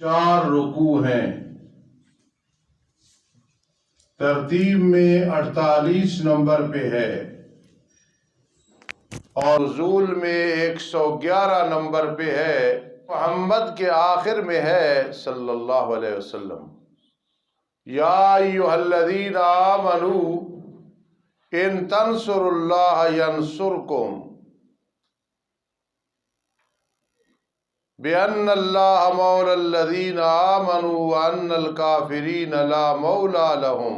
4 رکوع ہیں، ترتیب میں 48 نمبر پہ ہے اور نزول میں 111 نمبر پہ ہے۔ محمد کے آخر میں ہے صلی اللہ علیہ وسلم، یا ایھا الذین آمنوا ان تنصروا اللہ ینصرکم بِأَنَّ اللَّهَ مَوْلَى الَّذِينَ آمَنُوا وَأَنَّ الْكَافِرِينَ لَا مَوْلَى لَهُمْ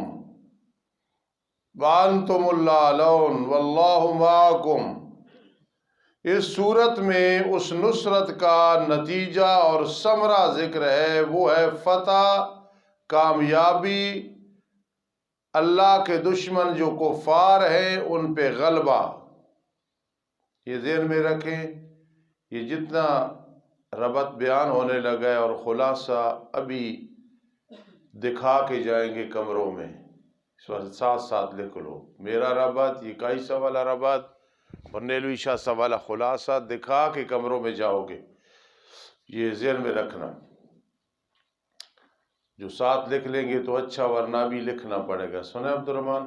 وَأَنْتُمُ الْأَعْلَوْنَ وَاللَّهُ مَعَكُمْ۔ اس صورت میں اس نصرت کا نتیجہ اور ثمرہ ذکر ہے، وہ ہے فتح، کامیابی، اللہ کے دشمن جو کفار ہیں ان پہ غلبہ۔ یہ ذہن میں رکھیں، یہ جتنا ربط بیان ہونے لگا ہے اور خلاصہ ابھی دکھا کے جائیں گے کمروں میں، اس وقت ساتھ ساتھ لکھ لو۔ میرا ربط، یہ کئی والا ربط اور نیلوی شاہ والا خلاصہ دکھا کے کمروں میں جاؤ گے، یہ ذہن میں رکھنا۔ جو ساتھ لکھ لیں گے تو اچھا، ورنہ بھی لکھنا پڑے گا۔ سنیں عبد الرحمن،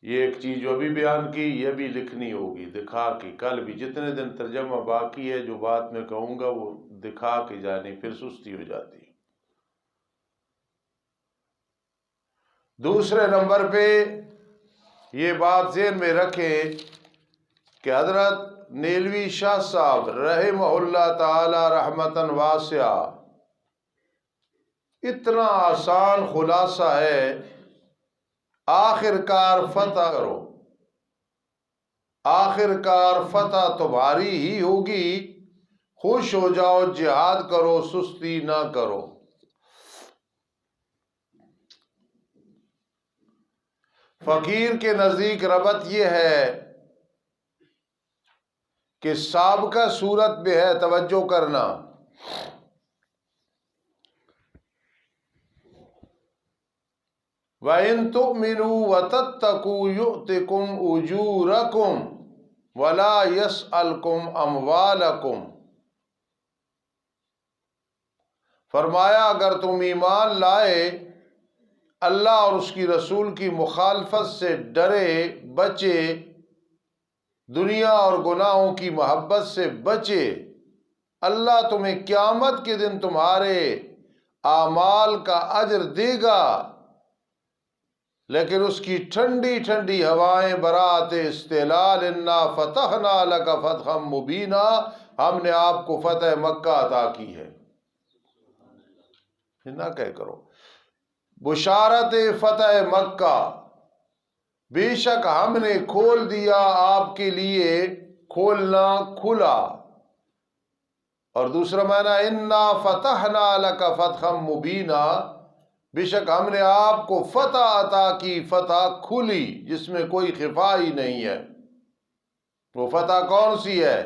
یہ ایک چیز جو ابھی بیان کی یہ بھی لکھنی ہوگی دکھا کے، کل بھی جتنے دن ترجمہ باقی ہے جو بات میں کہوں گا وہ دکھا کے جانی، پھر سستی ہو جاتی۔ دوسرے نمبر پہ یہ بات ذہن میں رکھیں کہ حضرت نیلوی شاہ صاحب رحمہ اللہ تعالی رحمتاً واسعہ، اتنا آسان خلاصہ ہے، آخر کار فتح کرو، آخر کار فتح تمہاری ہی ہوگی، خوش ہو جاؤ، جہاد کرو، سستی نہ کرو۔ فقیر کے نزدیک ربط یہ ہے کہ سابقہ صورت میں ہے، توجہ کرنا، وَإِن تُؤْمِنُوا وَتَتَّقُوا يُؤْتِكُمْ أُجُورَكُمْ وَلَا يَسْأَلْكُمْ أَمْوَالَكُمْ۔ فرمایا اگر تم ایمان لائے، اللہ اور اس کی رسول کی مخالفت سے ڈرے بچے، دنیا اور گناہوں کی محبت سے بچے، اللہ تمہیں قیامت کے دن تمہارے اعمال کا اجر دے گا، لیکن اس کی ٹھنڈی ٹھنڈی ہوائیں برات استحلال، انا فتحنا لک فتحا مبینا، ہم نے آپ کو فتح مکہ عطا کی ہے۔ نہ کہہ کرو بشارت فتح مکہ، بے شک ہم نے کھول دیا آپ کے لیے، کھولنا کھلا۔ اور دوسرا معنی انا فتحنا لک فتحا مبینا، بے شک ہم نے آپ کو فتح عطا کی، فتح کھلی جس میں کوئی خفا ہی نہیں ہے۔ وہ فتح کون سی ہے؟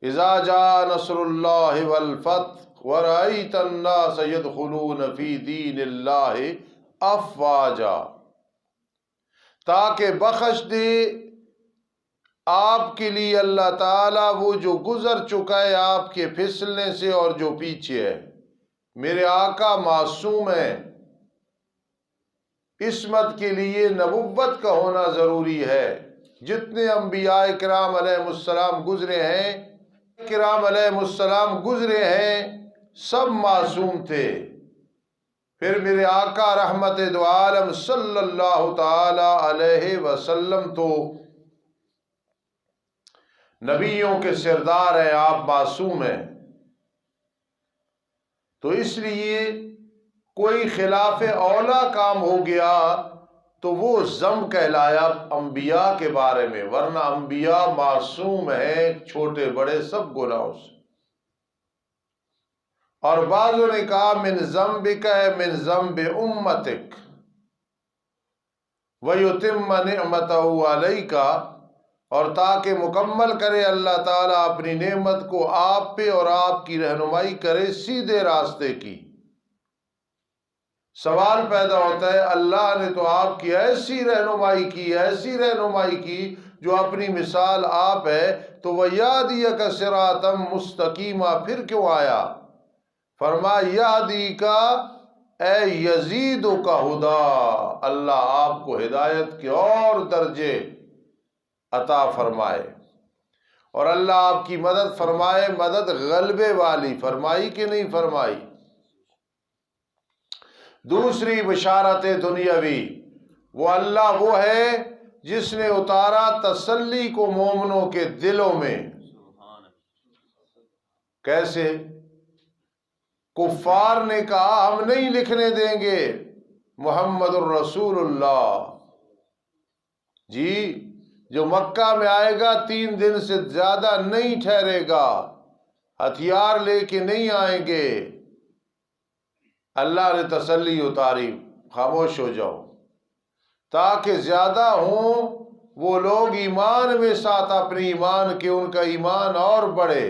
اذا جاء نصر اللہ والفتح ورأیت الناس يدخلون فی دین اللہ افواجا، تاکہ بخش دے آپ کے لیے اللہ تعالیٰ وہ جو گزر چکا ہے آپ کے پھسلنے سے اور جو پیچھے ہے۔ میرے آقا معصوم ہیں، عصمت کے لیے نبوت کا ہونا ضروری ہے۔ جتنے انبیاء کرام علیہ السلام گزرے ہیں، گزرے ہیں، سب معصوم تھے۔ پھر میرے آقا رحمت دو عالم صلی اللہ تعالی علیہ وسلم تو نبیوں کے سردار ہیں، آپ معصوم ہیں، تو اس لیے کوئی خلاف اولا کام ہو گیا تو وہ ذم کہلایا انبیاء کے بارے میں، ورنہ انبیاء معصوم ہیں چھوٹے بڑے سب گناہوں سے۔ اور بعضوں نے کہا من ذنبک ہے من ذنب امتک وَيُتِمَّ نِعْمَتَهُ عَلَيْكَ، اور تاکہ مکمل کرے اللہ تعالیٰ اپنی نعمت کو آپ پہ اور آپ کی رہنمائی کرے سیدھے راستے کی۔ سوال پیدا ہوتا ہے اللہ نے تو آپ کی ایسی رہنمائی کی، ایسی رہنمائی کی، جو اپنی مثال آپ ہے، تو وَيَهْدِيَكَ صِرَاطًا مُسْتَقِيمًا پھر کیوں آیا؟ فرمایا يَهْدِيكَ اے يَزِيدُكَ ہُدًى، اللہ آپ کو ہدایت کے اور درجے عطا فرمائے، اور اللہ آپ کی مدد فرمائے، مدد غلبے والی فرمائی کہ نہیں فرمائی؟ دوسری بشارت دنیاوی، وہ اللہ وہ ہے جس نے اتارا تسلی کو مومنوں کے دلوں میں۔ کیسے؟ کفار نے کہا ہم نہیں لکھنے دیں گے محمد الرسول اللہ، جی جو مکہ میں آئے گا 3 دن سے زیادہ نہیں ٹھہرے گا، ہتھیار لے کے نہیں آئیں گے۔ اللہ نے تسلی اتاری، خاموش ہو جاؤ، تاکہ زیادہ ہوں وہ لوگ ایمان میں ساتھ اپنے ایمان کے، ان کا ایمان اور بڑھے،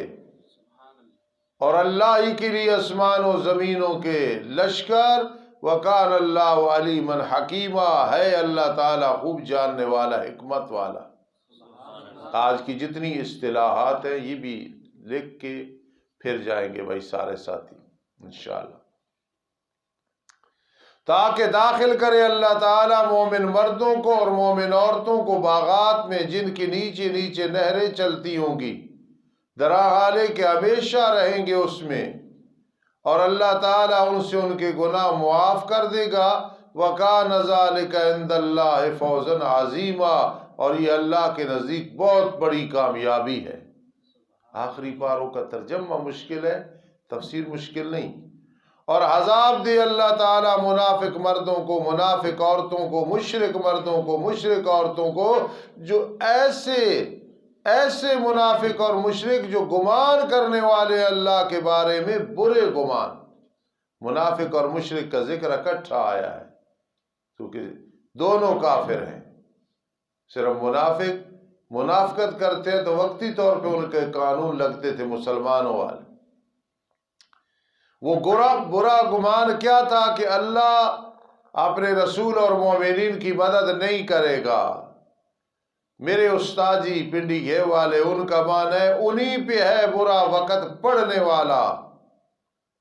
اور اللہ ہی کے لیے آسمان و زمینوں کے لشکر، وَكَانَ اللَّهُ عَلِيمًا حَكِيمًا، ہے اللہ تعالیٰ خوب جاننے والا، حکمت والا۔ آج کی جتنی اصطلاحات ہیں یہ بھی لکھ کے پھر جائیں گے بھائی سارے ساتھی انشاءاللہ، تاکہ داخل کرے اللہ تعالیٰ مومن مردوں کو اور مومن عورتوں کو باغات میں جن کے نیچے نیچے نہریں چلتی ہوں گی، درا حالے کہ ہمیشہ رہیں گے اس میں، اور اللہ تعالیٰ ان سے ان کے گناہ معاف کر دے گا۔ وَكَانَ ذَلِكَ عِندَ اللَّهِ فَوْزًا عَظِيمًا، اور یہ اللہ کے نزدیک بہت بڑی کامیابی ہے۔ آخری پاروں کا ترجمہ مشکل ہے، تفسیر مشکل نہیں۔ اور عذاب دے اللہ تعالیٰ منافق مردوں کو، منافق عورتوں کو، مشرک مردوں کو، مشرک عورتوں کو، جو ایسے منافق اور مشرک جو گمان کرنے والے اللہ کے بارے میں برے گمان۔ منافق اور مشرک کا ذکر اکٹھا آیا ہے کیونکہ دونوں کافر ہیں۔ صرف منافقت کرتے ہیں تو وقتی طور پہ ان کے قانون لگتے تھے مسلمانوں والے۔ وہ برا گمان کیا تھا کہ اللہ اپنے رسول اور مومنین کی مدد نہیں کرے گا۔ میرے استاد جی پنڈی گھے والے، ان کا مان ہے انہی پہ ہے برا وقت پڑھنے والا،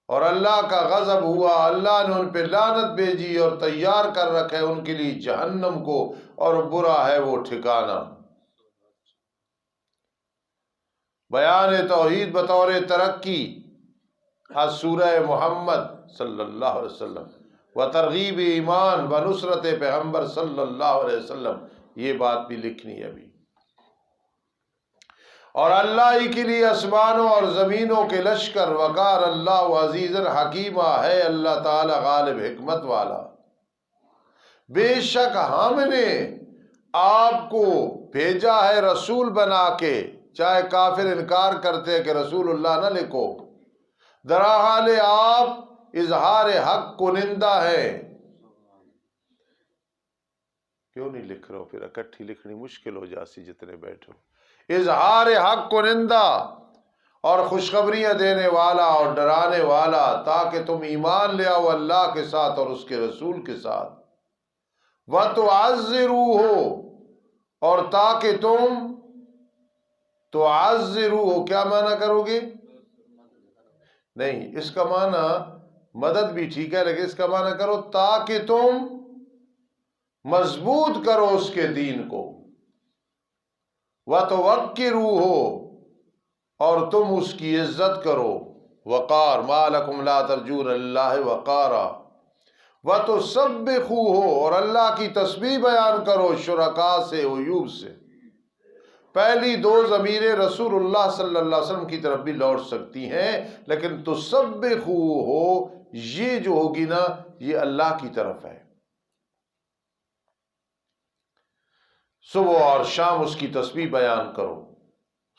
اور اللہ کا غضب ہوا، اللہ نے ان پہ لعنت بھیجی اور تیار کر رکھے ان کے لیے جہنم کو، اور برا ہے وہ ٹھکانہ۔ بیان توحید بطور ترقی از سورہ محمد صلی اللہ علیہ وسلم و ترغیب ایمان و نصرت پیغمبر صلی اللہ علیہ وسلم، یہ بات بھی لکھنی ہے ابھی۔ اور اللہ ہی کے لیے آسمانوں اور زمینوں کے لشکر، وقار اللہ عزیزا حکیمہ، ہے اللہ تعالی غالب حکمت والا۔ بے شک ہم نے آپ کو بھیجا ہے رسول بنا کے، چاہے کافر انکار کرتے کہ رسول اللہ نہ لکھو، درحال آپ اظہار حق کنندہ ہے۔ کیوں نہیں لکھ رہے ہو؟ پھر اکٹھی لکھنی مشکل ہو جاسی جتنے بیٹھو۔ اظہار حق کنندہ اور خوشخبریاں دینے والا اور ڈرانے والا، تاکہ تم ایمان لے آؤ اللہ کے ساتھ اور اس کے رسول کے ساتھ۔ وَتُعَزِّرُوهُ، اور تاکہ تم تعزروہ کیا معنی کرو گے؟ نہیں، اس کا معنی مدد بھی ٹھیک ہے، لیکن اس کا معنی کرو تاکہ تم مضبوط کرو اس کے دین کو۔ وَتُوَقِّرُوهُ، اور تم اس کی عزت کرو، وقار، مَا لَكُمْ لَا تَرْجُونَ لِلَّهِ وَقَارًا۔ وَتُسَبِّحُوهُ، اور اللہ کی تسبیح بیان کرو شرکاء سے، عیوب سے۔ پہلی دو ضمیریں رسول اللہ صلی اللہ علیہ وسلم کی طرف بھی لوٹ سکتی ہیں، لیکن تسبحوہ یہ جو ہوگی نا، یہ اللہ کی طرف ہے۔ صبح اور شام اس کی تسبیح بیان کرو۔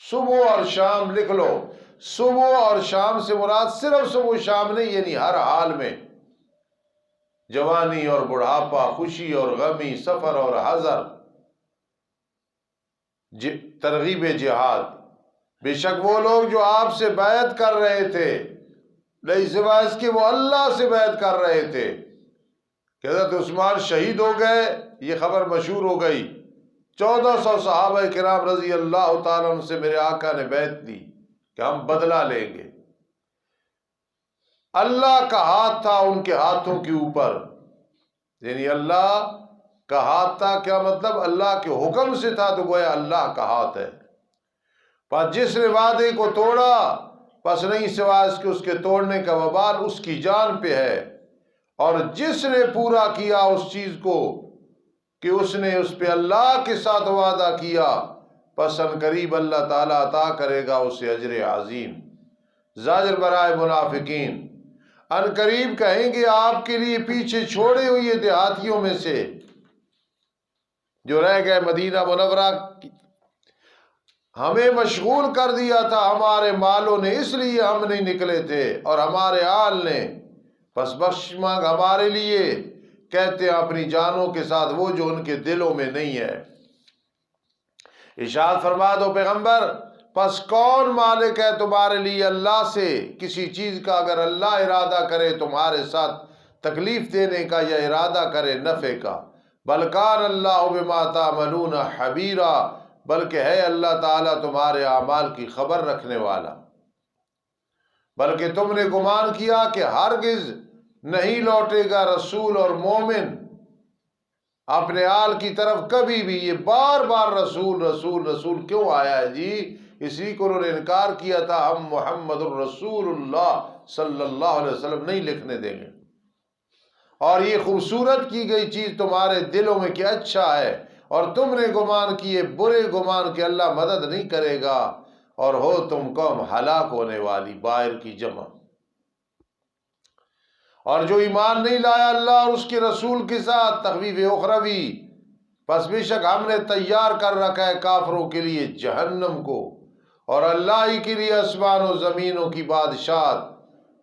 صبح اور شام لکھ لو، صبح اور شام سے مراد صرف صبح و شام نہیں، یعنی ہر حال میں، جوانی اور بڑھاپا، خوشی اور غمی، سفر اور حضر، ترغیب جہاد۔ بے شک وہ لوگ جو آپ سے بیعت کر رہے تھے، نہیں سوائے اس کے وہ اللہ سے بیعت کر رہے تھے کہ حضرت عثمان شہید ہو گئے، یہ خبر مشہور ہو گئی، 1400 صحابہ کرام رضی اللہ تعالیٰ عنہ سے میرے آقا نے بیعت دی کہ ہم بدلہ لیں گے۔ اللہ کا ہاتھ تھا ان کے ہاتھوں کے اوپر، یعنی اللہ کا ہاتھ تھا، کیا مطلب؟ اللہ کے حکم سے تھا، تو گویا اللہ کا ہاتھ ہے۔ پر جس نے وعدے کو توڑا پس نہیں سوائے اس کے اس کے توڑنے کا وبال اس کی جان پہ ہے، اور جس نے پورا کیا اس چیز کو کہ اس نے اس پہ اللہ کے ساتھ وعدہ کیا، پس ان قریب اللہ تعالیٰ عطا کرے گا اسے اجر عظیم۔ زاجر برائے منافقین، ان قریب کہیں گے آپ کے لیے پیچھے چھوڑے ہوئے دیہاتیوں میں سے جو رہ گئے مدینہ منورہ، ہمیں مشغول کر دیا تھا ہمارے مالوں نے، اس لیے ہم نہیں نکلے تھے، اور ہمارے آل نے، پس بخش مانگ ہمارے لیے، کہتے ہیں اپنی جانوں کے ساتھ وہ جو ان کے دلوں میں نہیں ہے۔ ارشاد فرما دو پیغمبر، پس کون مالک ہے تمہارے لیے اللہ سے کسی چیز کا، اگر اللہ ارادہ کرے تمہارے ساتھ تکلیف دینے کا یا ارادہ کرے نفع کا؟ بل کان اللہ بما تعملون خبیرا، بلکہ ہے اللہ تعالیٰ تمہارے اعمال کی خبر رکھنے والا۔ بلکہ تم نے گمان کیا کہ ہرگز نہیں لوٹے گا رسول اور مومن اپنے آل کی طرف کبھی بھی۔ یہ بار بار رسول رسول رسول کیوں آیا ہے جی؟ اسی کو انہوں نے انکار کیا تھا، ہم محمد الرسول اللہ صلی اللہ علیہ وسلم نہیں لکھنے دیں گے۔ اور یہ خوبصورت کی گئی چیز تمہارے دلوں میں کہ اچھا ہے، اور تم نے گمان کیے برے گمان کہ اللہ مدد نہیں کرے گا، اور ہو تم قوم ہلاک ہونے والی، بائر کی جمع۔ اور جو ایمان نہیں لایا اللہ اور اس کے رسول کے ساتھ، تخویف اخروی، پس بے شک ہم نے تیار کر رکھا ہے کافروں کے لیے جہنم کو، اور اللہ ہی کے لیے آسمان و زمینوں کی بادشاہت،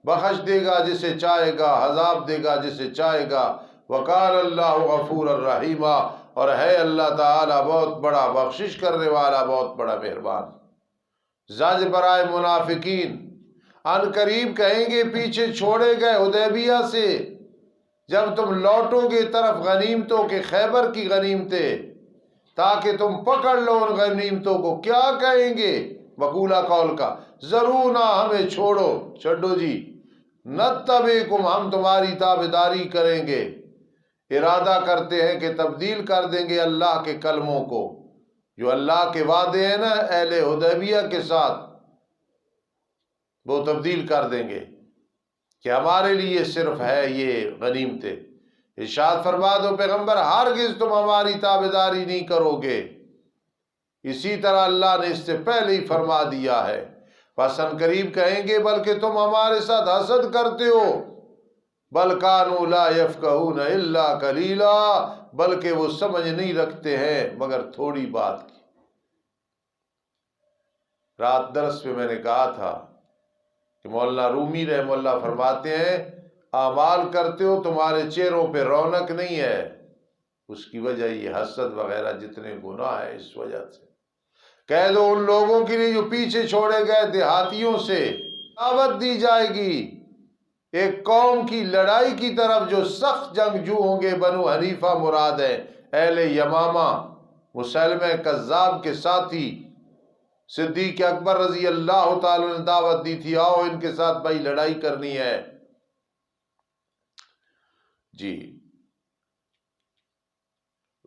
بخش دے گا جسے چاہے گا، عذاب دے گا جسے چاہے گا، وکان اللہ غفور الرحیم، اور ہے اللہ تعالیٰ بہت بڑا بخشش کرنے والا، بہت بڑا مہربان۔ زاجر برائے منافقین، ان قریب کہیں گے پیچھے چھوڑے گئے حدیبیہ سے، جب تم لوٹو گے طرف غنیمتوں کے، خیبر کی غنیمتیں، تاکہ تم پکڑ لو ان غنیمتوں کو، کیا کہیں گے؟ مقولہ قول کا، ضرونا ہمیں چھوڑو، چھڈو جی، نتبعکم ہم تمہاری تابعداری کریں گے۔ ارادہ کرتے ہیں کہ تبدیل کر دیں گے اللہ کے کلموں کو، جو اللہ کے وعدے ہیں نا اہل حدیبیہ کے ساتھ، وہ تبدیل کر دیں گے کہ ہمارے لیے صرف ہے یہ غنیمتیں۔ ارشاد فرما دو پیغمبر، ہرگز تم ہماری تابعداری نہیں کرو گے، اسی طرح اللہ نے اس سے پہلے ہی فرما دیا ہے۔ پس ان قریب کہیں گے بلکہ تم ہمارے ساتھ حسد کرتے ہو، بل کانوا لا یفقہون الا قلیلا، بلکہ وہ سمجھ نہیں رکھتے ہیں مگر تھوڑی بات کی۔ رات درس میں نے کہا تھا کہ مولانا رومی رحمہ اللہ فرماتے ہیں، اعمال کرتے ہو تمہارے چہروں پہ رونق نہیں ہے، اس کی وجہ یہ حسد وغیرہ جتنے گناہ ہے اس وجہ سے۔ کہہ دو ان لوگوں کے لیے جو پیچھے چھوڑے گئے دیہاتیوں سے دعوت دی جائے گی ایک قوم کی لڑائی کی طرف جو سخت جنگجو ہوں گے، بنو حنیفہ مراد ہے، اہل یمامہ، مسلمہ کذاب کے ساتھی، صدیق اکبر رضی اللہ تعالی نے دعوت دی تھی، آؤ ان کے ساتھ بھائی لڑائی کرنی ہے جی،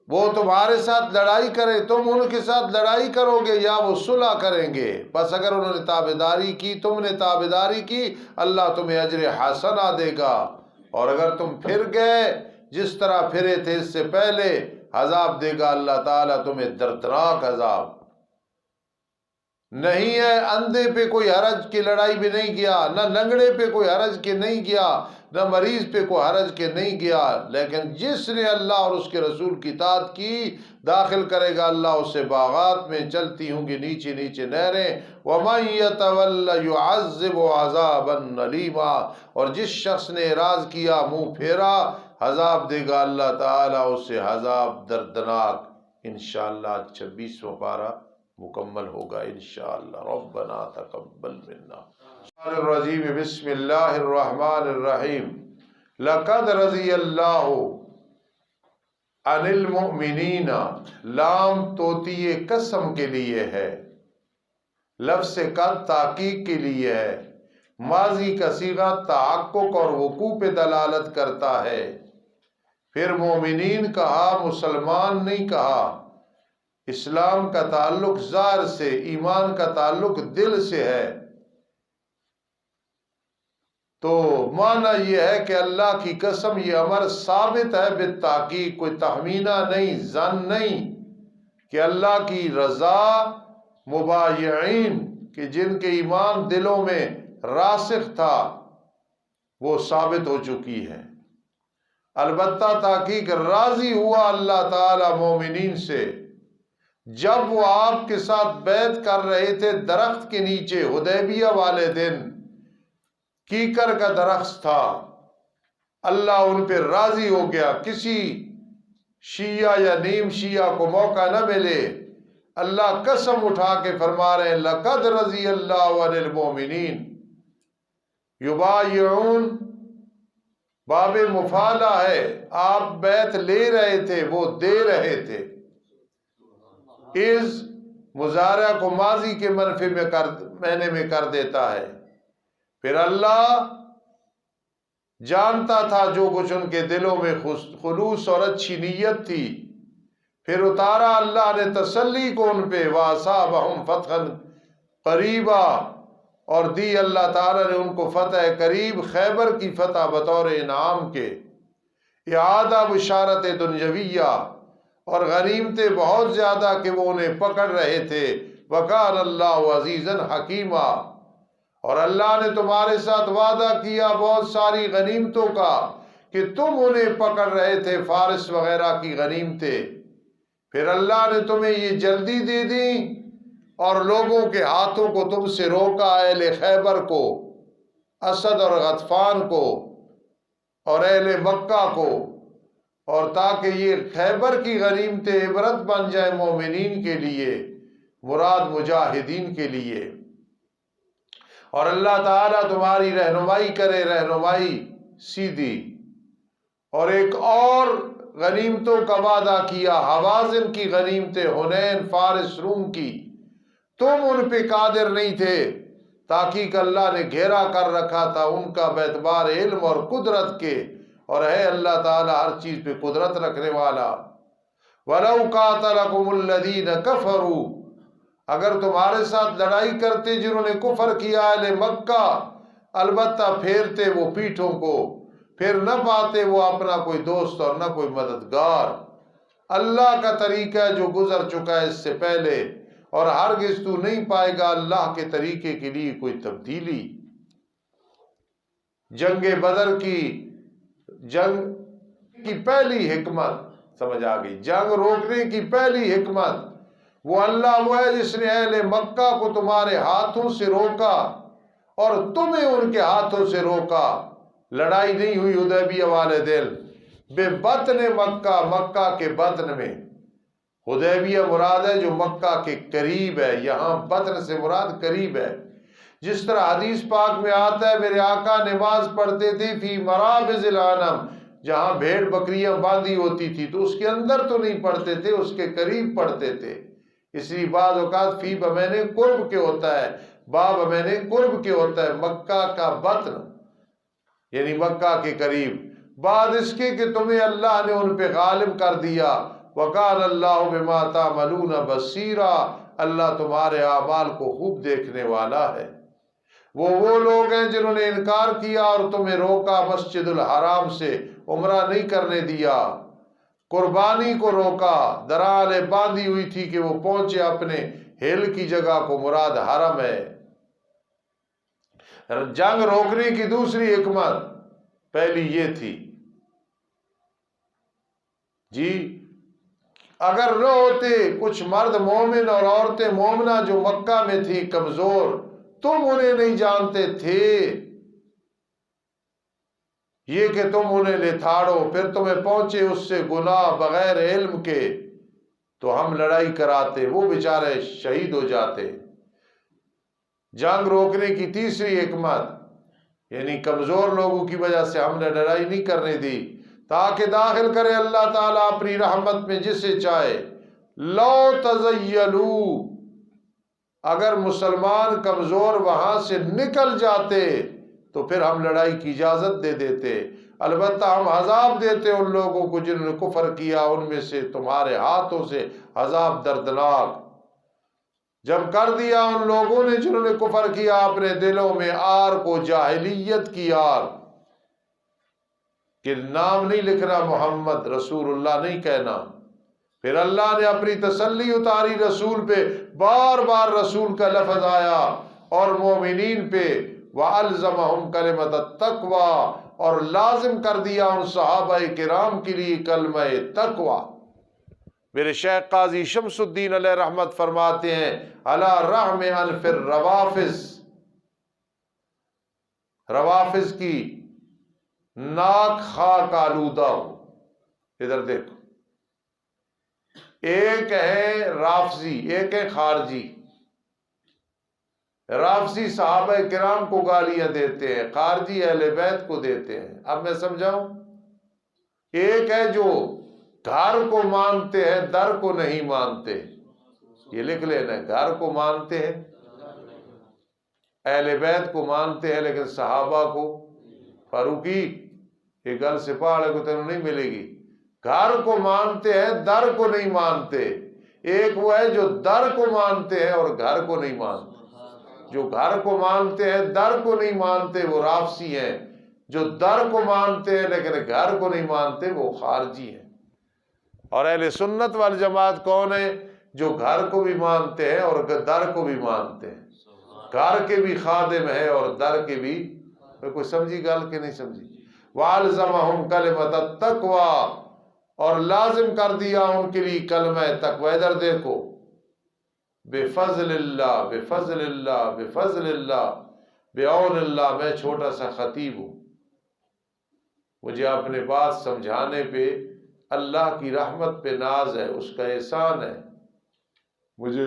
وہ تمہارے ساتھ لڑائی کرے، تم ان کے ساتھ لڑائی کرو گے یا وہ صلح کریں گے؟ پس اگر انہوں نے تابعداری کی، تم نے تابعداری کی، اللہ تمہیں اجر حسنہ دے گا، اور اگر تم پھر گئے جس طرح پھرے تھے اس سے پہلے، عذاب دے گا اللہ تعالیٰ تمہیں دردناک عذاب۔ نہیں ہے اندھے پہ کوئی حرج کی لڑائی بھی نہیں گیا، نہ لنگڑے پہ کوئی حرج کے نہیں گیا، نہ مریض پہ کوئی حرج کے نہیں گیا، لیکن جس نے اللہ اور اس کے رسول کی اطاعت کی داخل کرے گا اللہ اسے باغات میں چلتی ہوں گی نیچے نیچے نہریں، وَمَن يَتَوَلَّ يُعَذِّبُ عَذَابًا أَلِيمًا، اور جس شخص نے اعراض کیا، منہ پھیرا، عذاب دے گا اللہ تعالیٰ اسے عذاب دردناک۔ انشاءاللہ 26واں پارہ مکمل ہوگا انشاءاللہ۔ ربنا تقبل منا۔ الرجیم بسم اللہ الرحمن الرحیم۔ لقد رضی اللہ انل المؤمنین، لام توتیے قسم کے لیے ہے، لفظ قد تحقیق کے لیے ہے، ماضی کا صیغہ تحقق اور وقوع پہ دلالت کرتا ہے۔ پھر مومنین کہا، مسلمان نہیں کہا۔ اسلام کا تعلق ظاہر سے، ایمان کا تعلق دل سے ہے، تو معنی یہ ہے کہ اللہ کی قسم، یہ امر ثابت ہے بالتحقیق، کوئی تخمینہ نہیں، ظن نہیں، کہ اللہ کی رضا مبایعین، کہ جن کے ایمان دلوں میں راسخ تھا، وہ ثابت ہو چکی ہے۔ البتہ تحقیق راضی ہوا اللہ تعالی مومنین سے جب وہ آپ کے ساتھ بیعت کر رہے تھے درخت کے نیچے، حدیبیہ والے دن کیکر کا درخت تھا، اللہ ان پہ راضی ہو گیا۔ کسی شیعہ یا نیم شیعہ کو موقع نہ ملے، اللہ قسم اٹھا کے فرما رہے ہیں لَقَدْ رَضِيَ اللَّهُ عَنِ الْمُؤْمِنِينَ یبایعون، باب مفالہ ہے، آپ بیعت لے رہے تھے، وہ دے رہے تھے۔ اس مضارع کو ماضی کے منفی معنی میں کر دیتا ہے۔ پھر اللہ جانتا تھا جو کچھ ان کے دلوں میں خلوص اور اچھی نیت تھی، پھر اتارا اللہ نے تسلی کو ان پہ، وَأَصَابَهُمْ فَتْحًا قَرِيبًا، اور دی اللہ تعالیٰ نے ان کو فتح قریب، خیبر کی فتح بطور انعام کے، اعادہ بشارت دنیویہ، اور غنیمتیں بہت زیادہ کہ وہ انہیں پکڑ رہے تھے۔ وَكَانَ اللَّهُ عَزِيزًا حَكِيمًا، اور اللہ نے تمہارے ساتھ وعدہ کیا بہت ساری غنیمتوں کا کہ تم انہیں پکڑ رہے تھے، فارس وغیرہ کی غنیمتیں، پھر اللہ نے تمہیں یہ جلدی دے دی اور لوگوں کے ہاتھوں کو تم سے روکا، اہل خیبر کو، اسد اور غطفان کو اور اہل مکہ کو، اور تاکہ یہ خیبر کی غنیمتیں عبرت بن جائیں مومنین کے لیے، مراد مجاہدین کے لیے، اور اللہ تعالیٰ تمہاری رہنمائی کرے، رہنمائی سیدھی۔ اور ایک اور غنیمتوں کا وعدہ کیا، حوازن کی غنیمتیں، حنین، فارس، روم کی، تم ان پہ قادر نہیں تھے، تاکہ اللہ نے گھیرا کر رکھا تھا ان کا باعتبار علم اور قدرت کے، اور ہے اللہ تعالیٰ ہر چیز پہ قدرت رکھنے والا۔ وَلَوْ قَاتَلَكُمُ الَّذِينَ كَفَرُوا، اگر تمہارے ساتھ لڑائی کرتے جنہوں نے کفر کیا، اہل مکہ، البتہ پھیرتے وہ پیٹھوں کو، پھر نہ پاتے وہ اپنا کوئی دوست اور نہ کوئی مددگار۔ اللہ کا طریقہ ہے جو گزر چکا ہے اس سے پہلے، اور ہرگز تو نہیں پائے گا اللہ کے طریقے کے لیے کوئی تبدیلی۔ جنگ بدر کی پہلی حکمت سمجھ آ گئی، جنگ روکنے کی پہلی حکمت وہ اللہ وہ ہے جس نے اہل مکہ کو تمہارے ہاتھوں سے روکا اور تمہیں ان کے ہاتھوں سے روکا۔ لڑائی نہیں ہوئی حدیبیہ والے دن، بے بطن مکہ، مکہ کے بطن میں، حدیبیہ مراد ہے جو مکہ کے قریب ہے، یہاں بطن سے مراد قریب ہے۔ جس طرح حدیث پاک میں آتا ہے میرے آقا نماز پڑھتے تھے فی مرابض الغنم، جہاں بھیڑ بکریاں باندھی ہوتی تھی تو اس کے اندر تو نہیں پڑھتے تھے، اس کے قریب پڑھتے تھے۔ اس لیے بعض اوقات فی بمینے قرب کے ہوتا ہے، با بمینے قرب کے ہوتا ہے، مکہ کا بطن یعنی مکہ کے قریب، بعد اس کے کہ تمہیں اللہ نے ان پہ غالب کر دیا۔ وَقَالَ اللَّهُ بِمَا تَعْمَلُونَ بَصِيرًا، اللہ تمہارے اعمال کو خوب دیکھنے والا ہے۔ وہ لوگ ہیں جنہوں نے انکار کیا اور تمہیں روکا مسجد الحرام سے، عمرہ نہیں کرنے دیا، قربانی کو روکا، درالیں باندھی ہوئی تھی کہ وہ پہنچے اپنے ہل کی جگہ کو، مراد حرم ہے۔ جنگ روکنے کی دوسری حکمت پہلی یہ تھی جی، اگر نہ ہوتے کچھ مرد مومن اور عورتیں مومنہ جو مکہ میں تھی کمزور، تم انہیں نہیں جانتے تھے، یہ کہ تم انہیں لتھاڑو، پھر تمہیں پہنچے اس سے گناہ بغیر علم کے، تو ہم لڑائی کراتے، وہ بیچارے شہید ہو جاتے۔ جنگ روکنے کی تیسری حکمت یعنی کمزور لوگوں کی وجہ سے ہم نے لڑائی نہیں کرنے دی، تاکہ داخل کرے اللہ تعالیٰ اپنی رحمت میں جسے چاہے۔ لو تزیلوا، اگر مسلمان کمزور وہاں سے نکل جاتے تو پھر ہم لڑائی کی اجازت دے دیتے، البتہ ہم عذاب دیتے ان لوگوں کو جنہوں نے کفر کیا، ان میں سے تمہارے ہاتھوں سے عذاب دردناک۔ جب کر دیا ان لوگوں نے جنہوں نے کفر کیا اپنے دلوں میں آر کو، جاہلیت کی آر، کہ نام نہیں لکھنا محمد رسول اللہ نہیں کہنا، پھر اللہ نے اپنی تسلی اتاری رسول پہ، بار بار رسول کا لفظ آیا، اور مومنین پہ، وَأَلْزَمَهُمْ كَلِمَةَ التَّقْوَى، اور لازم کر دیا ان صحابہ کرام کے لیے کلمہ تقوی۔ میرے شیخ قاضی شمس الدین علیہ رحمت فرماتے ہیں علی رحم انف الروافظ، روافظ کی ناک خاک آلودہ ہو۔ ادھر دیکھو، ایک ہے رافضی، ایک ہے خارجی۔ رافضی صحابہ کرام کو گالیاں دیتے ہیں، خارجی اہل بیت کو دیتے ہیں۔ اب میں سمجھاؤں، ایک ہے جو گھر کو مانتے ہیں در کو نہیں مانتے، یہ لکھ لینا، گھر کو مانتے ہیں، اہل بیت کو مانتے ہیں لیکن صحابہ کو، فاروقی یہ گل سے پہاڑے کو تینوں نہیں ملے گی، گھر کو مانتے ہیں در کو نہیں مانتے۔ ایک وہ ہے جو در کو مانتے ہیں اور گھر کو نہیں مانتے، جو گھر کو مانتے ہیں در کو نہیں مانتے وہ رافضی ہیں، جو در کو مانتے ہیں لیکن گھر کو نہیں مانتے وہ خارجی ہیں۔ اور اہل سنت والجماعت کون ہے؟ جو گھر کو بھی مانتے ہیں اور در کو بھی مانتے ہیں، گھر کے بھی خادم ہیں اور در کے بھی۔ کوئی سمجھی گل کہ نہیں سمجھی؟ وَأَلْزَمَهُمْ كَلِمَةَ التَّقْوَى، اور لازم کر دیا ان کے لیے کلمہ تقوی۔ ادھر دیکھو، بفضل اللہ، بفضل اللہ، بفضل اللہ، بعون اللہ۔ میں چھوٹا سا خطیب ہوں، مجھے اپنے بات سمجھانے پہ اللہ کی رحمت پہ ناز ہے، اس کا احسان ہے، مجھے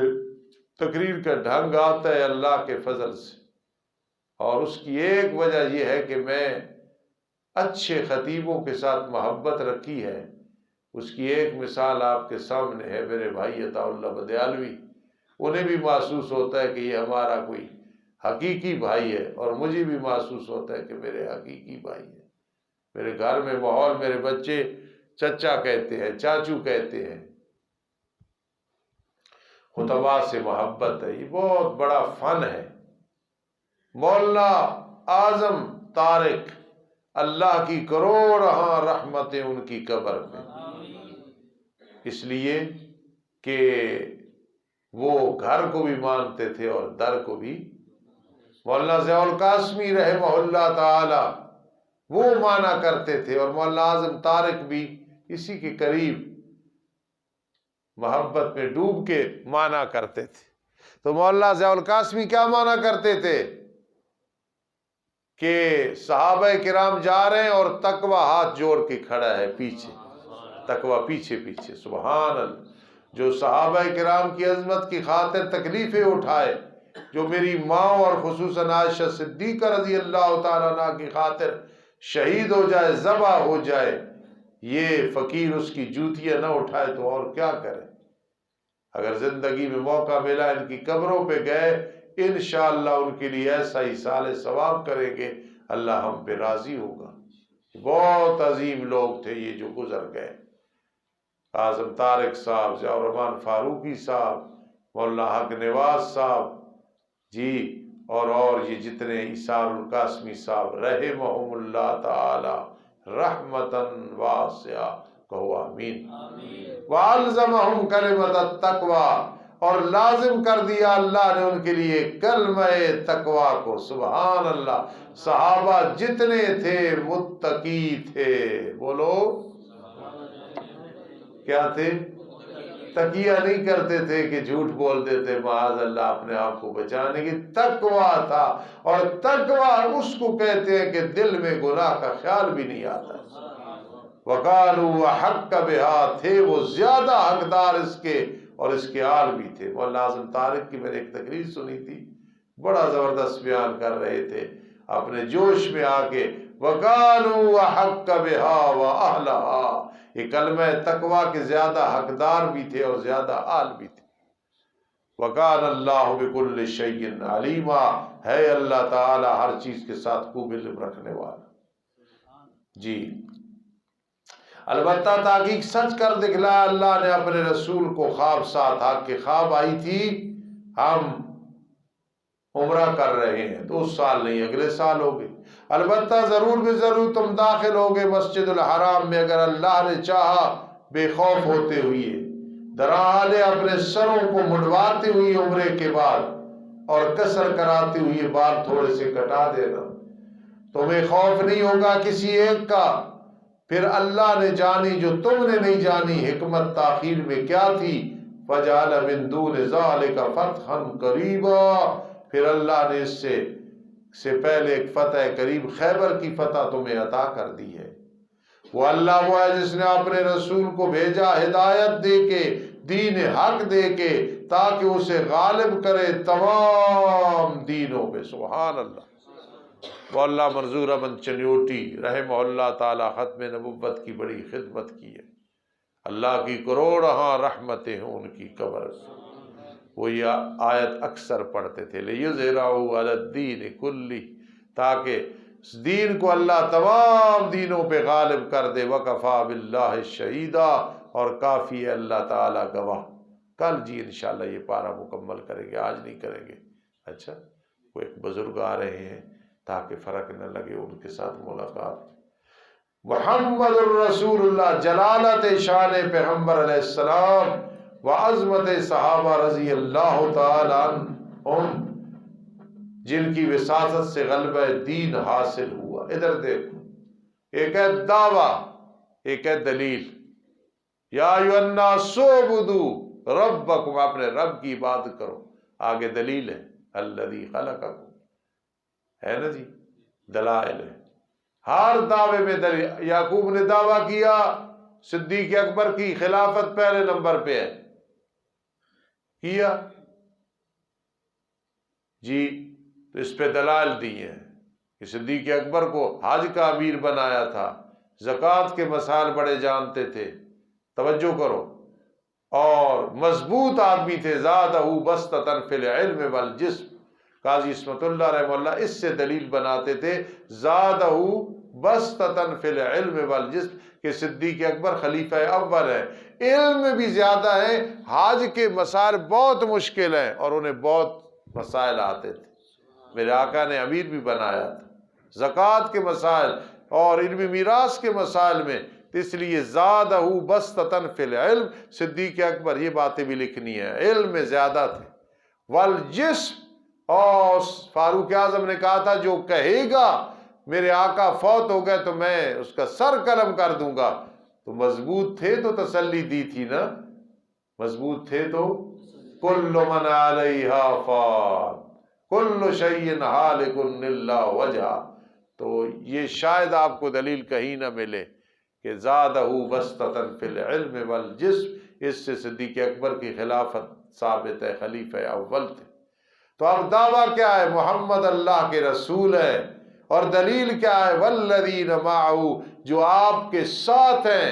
تقریر کا ڈھنگ آتا ہے اللہ کے فضل سے، اور اس کی ایک وجہ یہ ہے کہ میں اچھے خطیبوں کے ساتھ محبت رکھی ہے۔ اس کی ایک مثال آپ کے سامنے ہے، میرے بھائی عطا اللہ بدیالوی، انہیں بھی محسوس ہوتا ہے کہ یہ ہمارا کوئی حقیقی بھائی ہے، اور مجھے بھی محسوس ہوتا ہے کہ میرے حقیقی بھائی ہے۔ میرے گھر میں ماحول، میرے بچے چچا کہتے ہیں، چاچو کہتے ہیں، خطبہ سے محبت ہے، یہ بہت بڑا فن ہے۔ مولانا اعظم طارق، اللہ کی کروڑہاں رحمتیں ان کی قبر میں، اس لیے کہ وہ گھر کو بھی مانتے تھے اور در کو بھی۔ مولانا ضیاء القاسمی رحمہ اللہ تعالی وہ مانا کرتے تھے، اور مولانا اعظم طارق بھی اسی کے قریب محبت میں ڈوب کے مانا کرتے تھے۔ تو مولانا ضیاء القاسمی کیا مانا کرتے تھے کہ صحابہ کرام جا رہے ہیں اور تقوی ہاتھ جوڑ کے کھڑا ہے پیچھے، تقوی پیچھے پیچھے، سبحان اللہ۔ جو صحابہ کرام کی عظمت کی خاطر تکلیفیں اٹھائے، جو میری ماں اور خصوصاً عائشہ صدیقہ رضی اللہ تعالیٰ عنہ کی خاطر شہید ہو جائے، ذبح ہو جائے، یہ فقیر اس کی جوتیاں نہ اٹھائے تو اور کیا کرے؟ اگر زندگی میں موقع ملا ان کی قبروں پہ گئے، انشاءاللہ ان کے لیے ایسا ہی سال ثواب کریں گے، اللہ ہم پہ راضی ہوگا۔ بہت عظیم لوگ تھے یہ جو گزر گئے، اعظم طارق صاحب، ضیاء الرحمن فاروقی صاحب، مولانا حق نواز صاحب جی، اور یہ جتنے، عیسیٰ القاسمی صاحب رحمہم اللہ تعالی رحمتاً واسعہ، کہو آمین۔ وَأَلْزَمَهُمْ كَلِمَةَ التَّقْوَى، اور لازم کر دیا اللہ نے ان کے لیے کلمہ تقوی کو، سبحان اللہ۔ صحابہ جتنے تھے متقی تھے، بولو کیا تھے؟ تقیہ نہیں کرتے تھے کہ جھوٹ بول دیتے معاذ اللہ اپنے آپ کو بچانے کی، تقوی تھا، اور تقوی اس کو کہتے ہیں کہ دل میں گناہ کا خیال بھی نہیں آتا۔ وَقَالُوا وَحَقَّ بِهَا، تھے وہ زیادہ حقدار اس کے، اور اس کے آل بھی تھے۔ مولانا اعظم طارق کی میں نے ایک تقریر سنی تھی، بڑا زبردست بیان کر رہے تھے، اپنے جوش میں آ کے وَكَانُوا أَحَقَّ بِهَا وَأَهْلَهَا، یہ کلمہ تقوی کے زیادہ حقدار بھی تھے اور زیادہ اہل بھی تھے۔ وَكَانَ اللَّهُ بِكُلِّ شَيْءٍ عَلِيمًا، ہے اللہ تعالی ہر چیز کے ساتھ خوب علم رکھنے والا۔ جی البتہ تحقیق سچ کر دکھلایا اللہ نے اپنے رسول کو خواب ساتھ، حق کی خواب آئی تھی ہم عمرہ کر رہے ہیں تو اس سال نہیں اگلے سال ہوگے، البتہ ضرور بھی ضرور تم داخل ہوگے مسجد الحرام میں اگر اللہ نے چاہا، بے خوف ہوتے ہوئے، درحالے اپنے سروں کو منڈواتے ہوئے عمرے کے بعد اور قصر کراتے ہوئے بال تھوڑے سے کٹا دینا، تمہیں خوف نہیں ہوگا کسی ایک کا۔ پھر اللہ نے جانی جو تم نے نہیں جانی، حکمت تاخیر میں کیا تھی، فَجَعَلَ مِن دُونِ ذَلِكَ فَتْحًا قَرِيبًا، پھر اللہ نے اس سے پہلے ایک فتح قریب خیبر کی فتح تمہیں عطا کر دی ہے۔ وہ اللہ وہ ہے جس نے اپنے رسول کو بھیجا ہدایت دے کے، دین حق دے کے، تاکہ اسے غالب کرے تمام دینوں پہ۔ سبحان اللہ۔ وہ اللہ منظور امن چنیوٹی رحمہ اللہ تعالی ختم نبوت کی بڑی خدمت کی ہے، اللہ کی کروڑہاں رحمتیں ہوں ان کی قبر۔ وہ یہ آیت اکثر پڑھتے تھے، لِيُظْهِرَهُ عَلَى الدِّينِ كُلِّهِ، تاکہ اس دین کو اللہ تمام دینوں پہ غالب کر دے۔ وَكَفَى بِاللَّهِ شَهِيدًا، اور کافی ہے اللہ تعالیٰ گواہ۔ کل جی انشاءاللہ یہ پارہ مکمل کریں گے، آج نہیں کریں گے۔ اچھا وہ ایک بزرگ آ رہے ہیں تاکہ فرق نہ لگے، ان کے ساتھ ملاقات۔ محمد الرسول اللہ، جلالت شان پیغمبر علیہ السلام وعظمت صحابہ رضی اللہ تعالی عنہم، جن کی وساطت سے غلبہ دین حاصل ہوا۔ ادھر دیکھو، ایک ہے دعویٰ، ایک ہے دلیل۔ یا ایھا الناس اعبدوا ربکم، اپنے رب کی عبادت کرو، آگے دلیل ہے الذی خلقکم، ہے نا جی، دلائل ہے ہر دعوے میں دلیل۔ یعقوب نے دعویٰ کیا صدیق اکبر کی خلافت پہلے نمبر پہ ہے، کیا جی، تو اس پہ دلائل دی ہیں کہ صدیق اکبر کو حج کا امیر بنایا تھا، زکوٰۃ کے مسائل بڑے جانتے تھے، توجہ کرو، اور مضبوط آدمی تھے، زادہ بسطۃ فی العلم والجسم۔ قاضی عصمت اللہ رحمہ اللہ اس سے دلیل بناتے تھے، زادہ بسطۃ فی العلم والجسم، کہ صدیق اکبر خلیفہ اول ہے، علم بھی زیادہ ہیں، حج کے مسائل بہت مشکل ہیں اور انہیں بہت مسائل آتے تھے، میرے آقا نے امیر بھی بنایا تھا زکوٰۃ کے مسائل اور علم میراث کے مسائل میں، اس لیے زادہ بسطۃ فی العلم۔ صدیق اکبر یہ باتیں بھی لکھنی ہے، علم میں زیادہ تھے، والجسم، اور فاروق اعظم نے کہا تھا جو کہے گا میرے آقا فوت ہو گئے تو میں اس کا سر قلم کر دوں گا، تو مضبوط تھے تو تسلی دی تھی نا، مضبوط تھے تو کل من علیہا فان کل شیء ہالک الا وجہہ۔ تو یہ شاید آپ کو دلیل کہیں نہ ملے کہ زادہ بسطۃ فی العلم والجسم، اس سے صدیق اکبر کی خلافت ثابت ہے، خلیفہ اول تھے۔ تو اب دعویٰ کیا ہے؟ محمد اللہ کے رسول ہے، اور دلیل کیا ہے؟ والذین معہ، جو آپ کے ساتھ ہیں،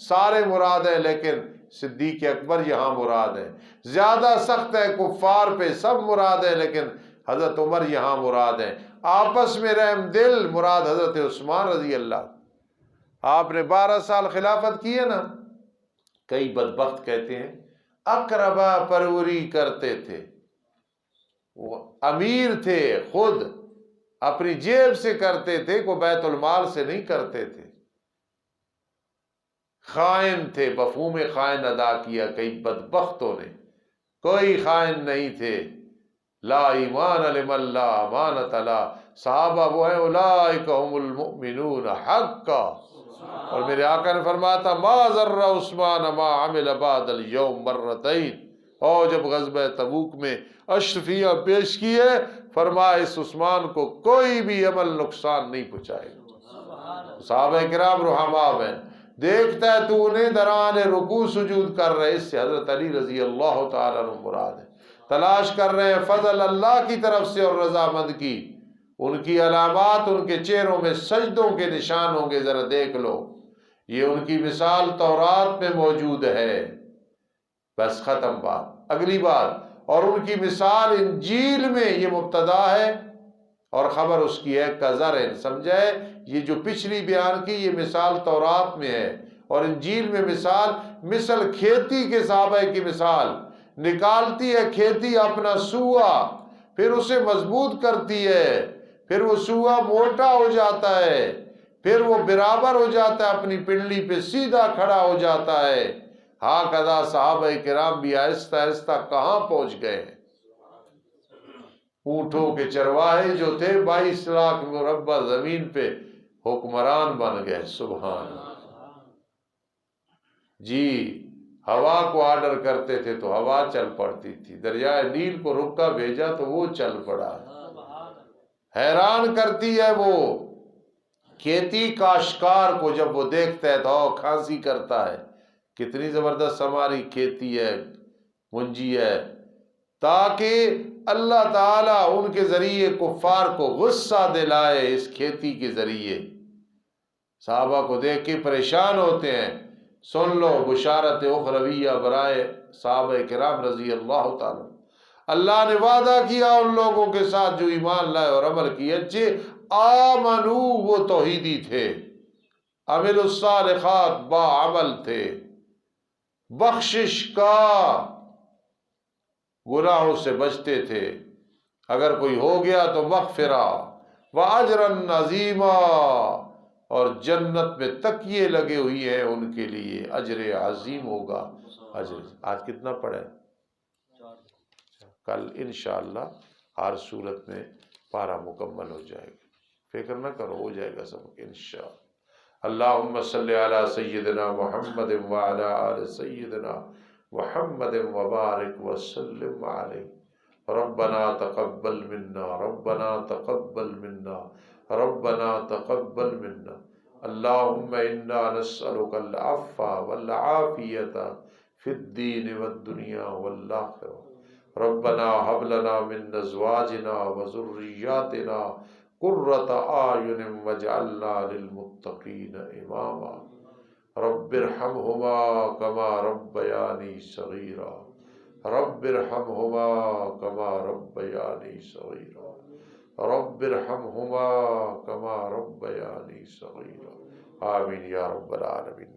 سارے مراد ہیں لیکن صدیق اکبر یہاں مراد ہے، زیادہ سخت ہے کفار پہ، سب مراد ہیں لیکن حضرت عمر یہاں مراد ہیں، آپس میں رحم دل مراد حضرت عثمان رضی اللہ۔ آپ نے 12 سال خلافت کی ہے نا، کئی بدبخت کہتے ہیں اقربا پروری کرتے تھے، وہ امیر تھے، خود اپنی جیب سے کرتے تھے، کوئی بیت المال سے نہیں کرتے تھے، خائن تھے، مفہوم خائن ادا کیا کئی بدبختوں نے، کوئی خائن نہیں تھے، لا ایمان لمن لا امانۃ لا، صحابہ وہ ہیں اولئک هم المؤمنون حقا، اور میرے آقا نے فرمایا تھا ما ضر عثمان ما عمل بعد اليوم مرتين، اور جب غزوہ تبوک میں اشرفیہ پیش کیے، فرمایا اس عثمان کو کوئی بھی عمل نقصان نہیں پہنچائے گا۔ صحابہ کرام رحماء میں دیکھتا ہے تو انہیں دران رکوع سجود کر رہے، اس سے حضرت علی رضی اللہ تعالیٰ عنہ مراد ہے، تلاش کر رہے ہیں فضل اللہ کی طرف سے اور رضامند کی، ان کی علامات ان کے چہروں میں سجدوں کے نشان ہوں گے، ذرا دیکھ لو، یہ ان کی مثال تورات میں موجود ہے، بس ختم بات۔ اگلی بات، اور ان کی مثال انجیل میں، یہ مبتدا ہے اور خبر اس کی ہے کزرع، سمجھے؟ یہ جو پچھلی بیان کی یہ مثال تورات میں ہے، اور انجیل میں مثال مثل کھیتی کے صحابہ کی مثال، نکالتی ہے کھیتی اپنا سوا، پھر اسے مضبوط کرتی ہے، پھر وہ سوا موٹا ہو جاتا ہے، پھر وہ برابر ہو جاتا ہے، اپنی پنڈلی پہ سیدھا کھڑا ہو جاتا ہے۔ ہاں کذا صحابہ کرام بھی آہستہ آہستہ کہاں پہنچ گئے ہیں؟ اونٹوں کے چرواہے جو تھے 22 لاکھ مربع زمین پہ حکمران بن گئے، سبحان اللہ۔ جی، ہوا کو آرڈر کرتے تھے تو ہوا چل پڑتی تھی، دریائے نیل کو رکا بھیجا تو وہ چل پڑا۔ حیران کرتی ہے وہ کھیتی کاشتکار کو، جب وہ دیکھتا ہے تو کھانسی کرتا ہے، کتنی زبردست ہماری کھیتی ہے، منجی ہے، تاکہ اللہ تعالیٰ ان کے ذریعے کفار کو غصہ دلائے اس کھیتی کے ذریعے۔ صحابہ کو دیکھ کے پریشان ہوتے ہیں۔ سن لو بشارت اخرویہ برائے صحابہ کرام رضی اللہ تعالیٰ۔ اللہ نے وعدہ کیا ان لوگوں کے ساتھ جو ایمان لائے اور عمل کیے اچھے، آمنو، وہ توحیدی تھے، عملوا الصالحات، با عمل تھے، بخشش کا، گناہوں سے بچتے تھے، اگر کوئی ہو گیا تو مغفرہ وَأَجْرًا عَظِيمًا، اور جنت میں تکیے لگے ہوئی ہیں ان کے لیے، اجر عظیم ہوگا۔ اجر آج کتنا پڑھے؟ کل انشاءاللہ ہر صورت میں پارہ مکمل ہو جائے گا، فکر نہ کرو، ہو جائے گا سبق انشاءاللہ۔ اللہم صلی علی سیدنا محمد وعلی آل سیدنا محمد وبارک وسلم علیہ۔ ربنا تقبل منا، ربنا تقبل منا، ربنا تقبل منا۔ اللہم انا نسألک العفو والعافیۃ فی الدین والدنیا والآخرہ۔ ربنا هب لنا من ازواجنا وذرياتنا قرة اعین واجعلنا للمتقین اماما۔ رب ارحمهما كما ربياني صغيرا، رب ارحمهما كما ربياني صغيرا، رب ارحمهما كما ربياني صغيرا، آمین یا رب العالمین۔